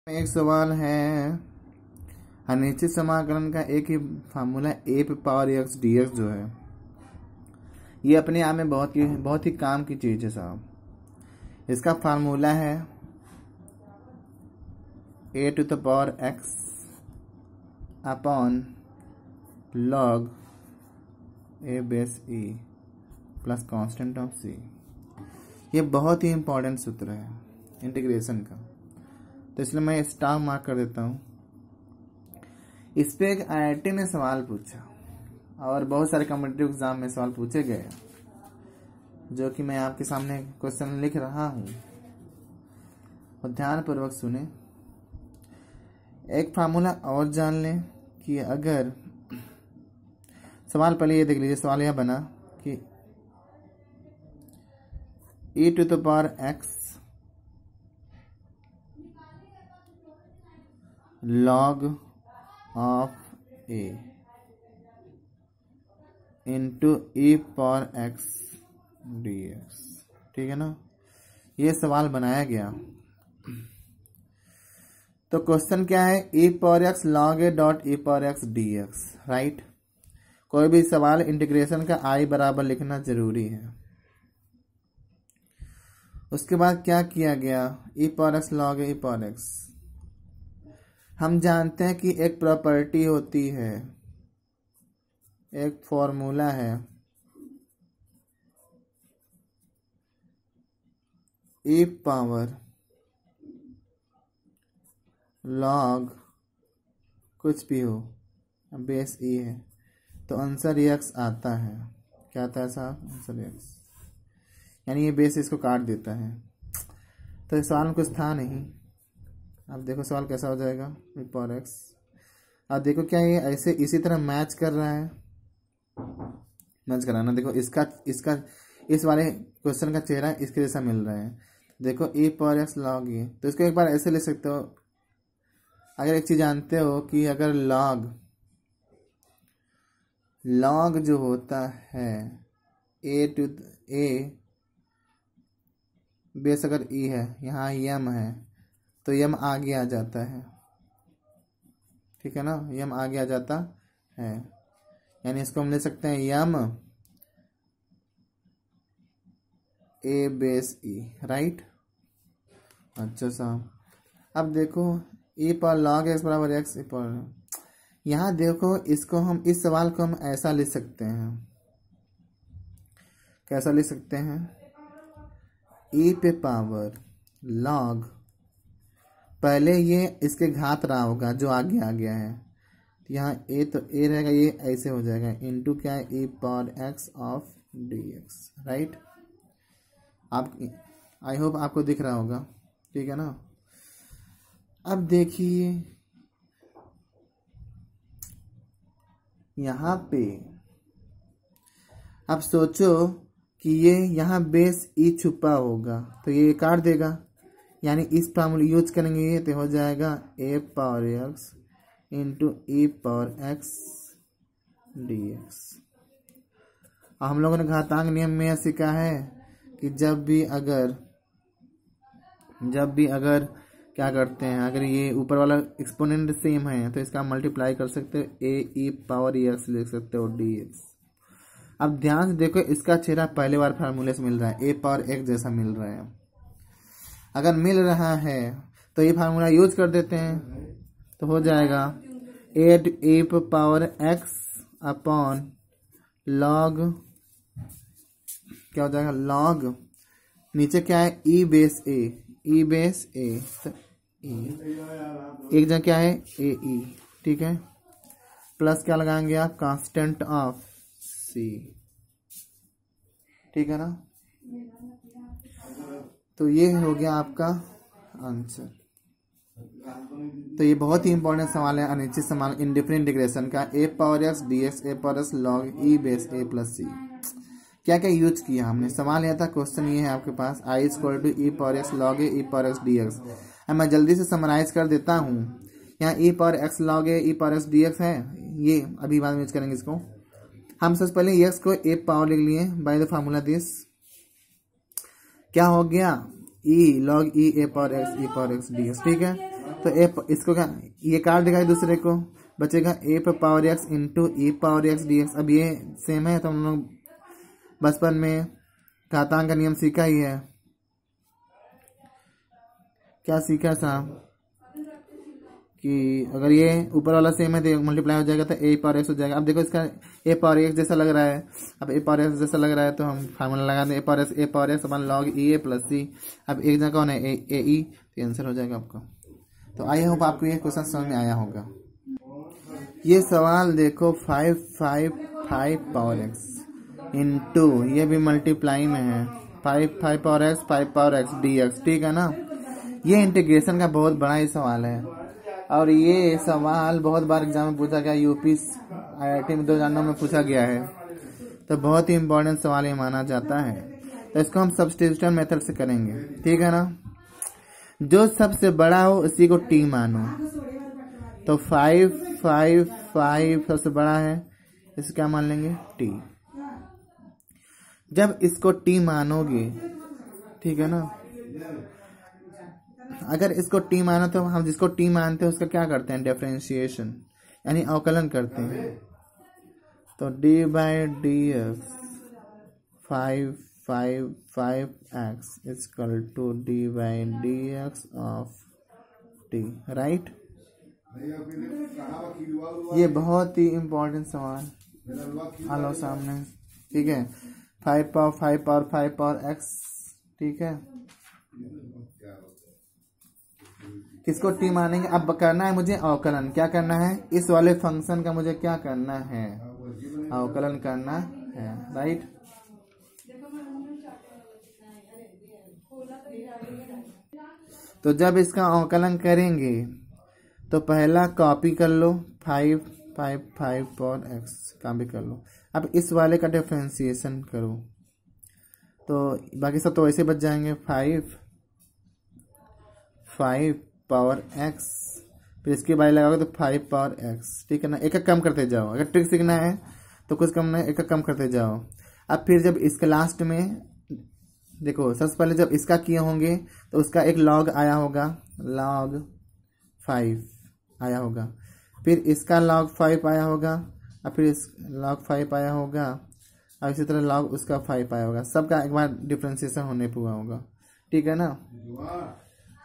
एक सवाल है, अनिश्चित समाकलन का एक ही फार्मूला ए पे पावर एक्स डी एक्स जो है ये अपने आप में बहुत ही काम की चीज़ है साहब। इसका फार्मूला है A to the power X upon log A base E plus constant of C. ये बहुत ही इंपॉर्टेंट सूत्र है इंटीग्रेशन का, तो इसलिए मैं स्टार मार्क कर देता हूँ। इस पे एक IIT ने सवाल पूछा और बहुत सारे कॉम्पिटिटिव एग्जाम में सवाल पूछे गए, जो कि मैं आपके सामने क्वेश्चन लिख रहा हूँ और ध्यानपूर्वक सुने। एक फार्मूला और जान लें कि अगर सवाल पहले ये देख लीजिए, सवाल यह बना कि e to the power x log of a into e power x dx। ठीक है ना, ये सवाल बनाया गया। तो क्वेश्चन क्या है, e power x log a dot e power x dx, right. कोई भी सवाल इंटीग्रेशन का i बराबर लिखना जरूरी है। उसके बाद क्या किया गया, e power x log a e power x। हम जानते हैं कि एक प्रॉपर्टी होती है, एक फॉर्मूला है e पावर log कुछ भी हो बेस e है, तो आंसर x आता है। क्या आता है साहब, आंसर x, यानी ये बेस इसको काट देता है। तो इस सवाल में कुछ था नहीं। अब देखो सवाल कैसा हो जाएगा, e पावर x। अब देखो क्या ये ऐसे इसी तरह मैच कर रहा है, मैच कराना। देखो इसका इस वाले क्वेश्चन का चेहरा इसके जैसा मिल रहा है। देखो e पावर x log ये, तो इसको एक बार ऐसे ले सकते हो। अगर एक चीज जानते हो कि अगर log जो होता है a टू a बेस अगर e है, यहाँ m है, तो m आगे आ जाता है। ठीक है ना, m आगे आ जाता है, यानी इसको हम ले सकते हैं m a base e, right. अच्छा साहब, अब देखो e पर log x बराबर x e पर, यहाँ देखो इसको हम, इस सवाल को हम ऐसा लिख सकते हैं। कैसा लिख सकते हैं, e पे पावर log, पहले ये इसके घात रहा होगा जो आगे आ गया है, यहाँ a तो a रहेगा, ये ऐसे हो जाएगा इनटू क्या है e power x of dx, right. आप आई होप आपको दिख रहा होगा, ठीक है ना। अब देखिए यहाँ पे, अब सोचो कि ये यहाँ बेस e छुपा होगा, तो ये काट देगा, यानी इस फार्मूला यूज करेंगे तो हो जाएगा a power x into e power x dx। हम लोगों ने घातांक नियम में सीखा है कि जब भी अगर क्या करते हैं, अगर ये ऊपर वाला एक्सपोनेंट सेम है तो इसका मल्टीप्लाई कर सकते हो, a e पावर x लिख सकते हो dx। अब ध्यान से देखो, इसका चेहरा पहले बार फार्मूले से मिल रहा है, a पावर x जैसा मिल रहा है। अगर मिल रहा है तो ये फार्मूला यूज कर देते हैं, तो हो जाएगा ए पावर x अपॉन लॉग, क्या हो जाएगा लॉग, नीचे क्या है e बेस a, तो एक जगह क्या है ए ई, ठीक है, प्लस क्या लगाएंगे आप, कांस्टेंट ऑफ c, ठीक है ना। तो ये हो गया आपका आंसर। तो ये बहुत ही इंपॉर्टेंट सवाल है अनिश्चित समाकलन इंडिफरेंट इंटीग्रेशन का, A power x dx A power x log e base a plus c। क्या क्या यूज किया हमने, सवाल यह था, क्वेश्चन ये है आपके पास i equal to e power x log a e power x dx। अब मैं जल्दी से समराइज कर देता हूँ। यहाँ e power x log a e power x dx है, ये अभी बाद में यूज करेंगे इसको। हम सबसे पहले x को a पावर लिख लिए बाय द फार्मूला दिस, क्या हो गया e log e a power x e power x dx, ठीक है। तो ए इसको क्या ये काट देगा दूसरे को, बचेगा ए पे पावर एक्स इंटू ई पावर एक्स डी एक्स। अब ये सेम है तो हम लोग बचपन में घातांक का नियम सीखा ही है। क्या सीखा साहब कि अगर ये ऊपर वाला सेम है तो मल्टीप्लाई हो जाएगा तो ए पावर एक्स हो जाएगा। अब देखो इसका ए पावर एक्स जैसा लग रहा है, अब ए पावर एक्स जैसा लग रहा है तो हम फार्मूला लगा दें ए पावर एक्स अपन लॉग ई ए प्लस सी। अब एक जगह कौन है ए ई, तो आंसर हो जाएगा आपका। तो आई होप आपको ये क्वेश्चन समझ में आया होगा। ये सवाल देखो 5 पावर एक्स इंटू ये भी मल्टीप्लाई में है 5 पावर एक्स डी एक्स, ठीक है ना। ये इंटीग्रेशन का बहुत बड़ा ही सवाल है और ये सवाल बहुत बार एग्जाम में पूछा गया, यूपी IIT में 2009 में पूछा गया है, तो बहुत ही इंपॉर्टेंट सवाल ये माना जाता है। तो इसको हम सब्स्टिट्यूशन मेथड से करेंगे, ठीक है ना। जो सबसे बड़ा हो उसी को टी मानो, तो 5 सबसे बड़ा है, इसको क्या मान लेंगे टी। जब इसको टी मानोगे, ठीक है ना, अगर इसको टी मानो तो हम जिसको टी मानते हैं उसका क्या करते हैं डिफरेंशिएशन यानी अवकलन करते हैं। तो d by d x 5 x equal to d by d x of t, right. ये बहुत ही इम्पोर्टेंट सवाल आलो सामने, ठीक है। 5 पावर एक्स, ठीक है। किसको टी मानेंगे, अब करना है मुझे अवकलन। क्या करना है, इस वाले फंक्शन का मुझे क्या करना है, अवकलन करना है, राइट। तो जब इसका अवकलन करेंगे तो पहला कॉपी कर लो 5 पावर एक्स कॉपी कर लो। अब इस वाले का डिफरेंशिएशन करो तो बाकी सब तो वैसे बच जाएंगे। 5 पावर एक्स, फिर इसके बारे लगाओगे तो 5 पावर एक्स, ठीक है ना। एक एक कम करते जाओ, अगर ट्रिक सीखना है तो कुछ कम नहीं, एक एक कम करते जाओ। अब फिर जब इसके लास्ट में देखो, सबसे पहले जब इसका किए होंगे तो उसका एक लॉग आया होगा, log 5 आया होगा, फिर इसका log 5 आया होगा, और फिर इस log 5 आया होगा, और इसी तरह log उसका 5 आया होगा। सबका एक बार डिफरेंशिएशन होने पूरा होगा, ठीक है ना।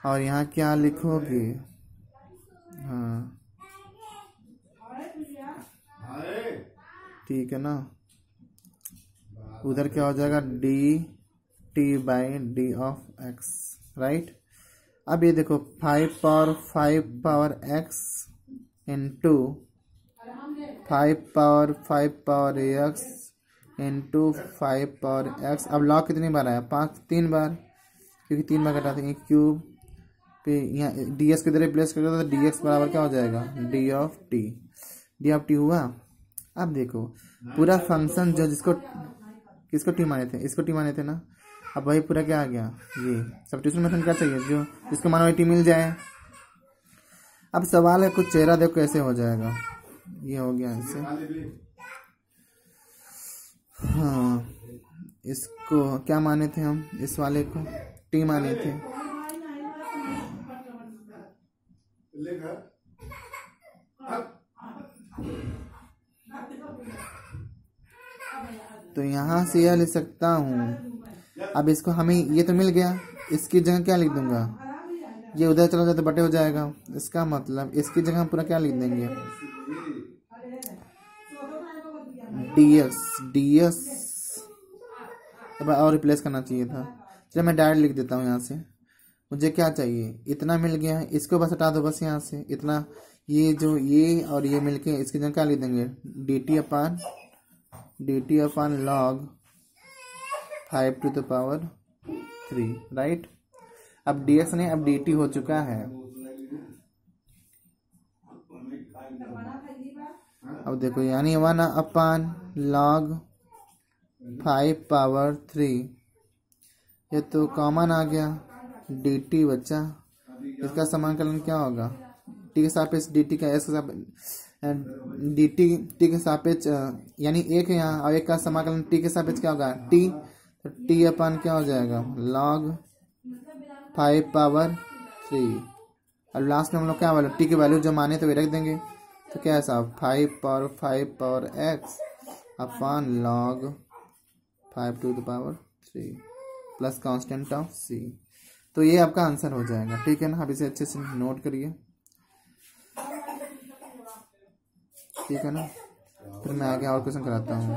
और यहाँ क्या लिखोगे, हाँ ठीक है ना। उधर क्या हो जाएगा D T by D of x, right. अब ये देखो 5 power x into 5 power x into 5 power x. अब लॉग कितनी बार आया, 3 बार, क्योंकि 3 बार घटाते हैं क्यूब पे। यहाँ डी एस किधर रिप्लेस करोगे तो डी एक्स बराबर क्या हो जाएगा डी ऑफ टी हुआ। अब देखो पूरा फंक्शन जो जिसको किसको टी माने थे, इसको टी माने थे ना, अब वही पूरा क्या आ गया, ये सब्स्टिट्यूशन मेथड क्या चाहिए, जो जिसको मानो वही टी मिल जाए। अब सवाल है कुछ चेहरा देखो कैसे हो जाएगा, ये हो गया इससे। हाँ इसको क्या माने थे हम, इस वाले को टी माने थे, तो यहाँ से यह लिख सकता हूँ। अब इसको हमें ये तो मिल गया, इसकी जगह क्या लिख दूंगा, ये उधर चला जाए तो बटे हो जाएगा। इसका मतलब इसकी जगह हम पूरा क्या लिख देंगे ds। अब और रिप्लेस करना चाहिए था, चलो मैं डायरेक्ट लिख देता हूँ। यहाँ से मुझे क्या चाहिए, इतना मिल गया है, इसको बस हटा दो बस यहाँ से इतना, ये जो ये और ये मिलके इसकी जगह क्या लिख देंगे dt upon log 5 to the power 3, right. अब dx नहीं, अब dt हो चुका है। अब देखो यानी 1 अपन log 5 पावर 3, ये तो कॉमन आ गया, dt बचा। इसका समाकलन क्या होगा, t के सापेक्ष dt का s के सापेक्ष dt t के सापेक्ष, यानी एक है यहाँ और एक का समाकलन t के सापेक्ष क्या होगा t, तो t अपन क्या हो जाएगा log 5 पावर 3। और लास्ट में हम लोग क्या वैल्यू टी की वैल्यू जो माने तो वे रख देंगे। तो क्या है साहब 5 power x upon log 5 to the power 3 plus constant of c। तो ये आपका आंसर हो जाएगा। ठीक है ना, आप इसे अच्छे से नोट करिए। ठीक है ना, फिर मैं आगे और क्वेश्चन कराता हूँ।